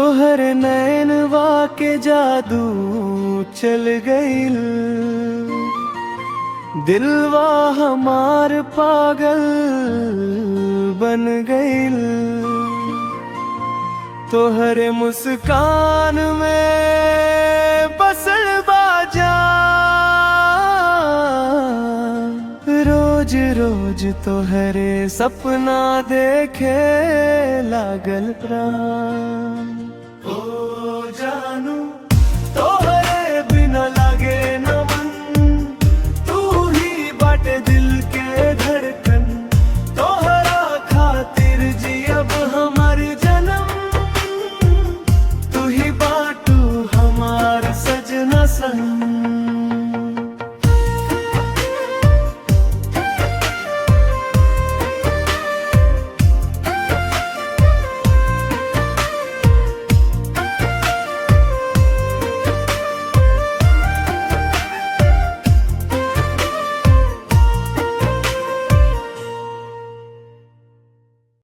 तोहर नैनवा के जादू चल गइल, दिलवा हमार पागल बन गइल। तोहरे मुस्कान में बसल बाजा, रोज रोज तोहरे सपना देखे लागल प्राण।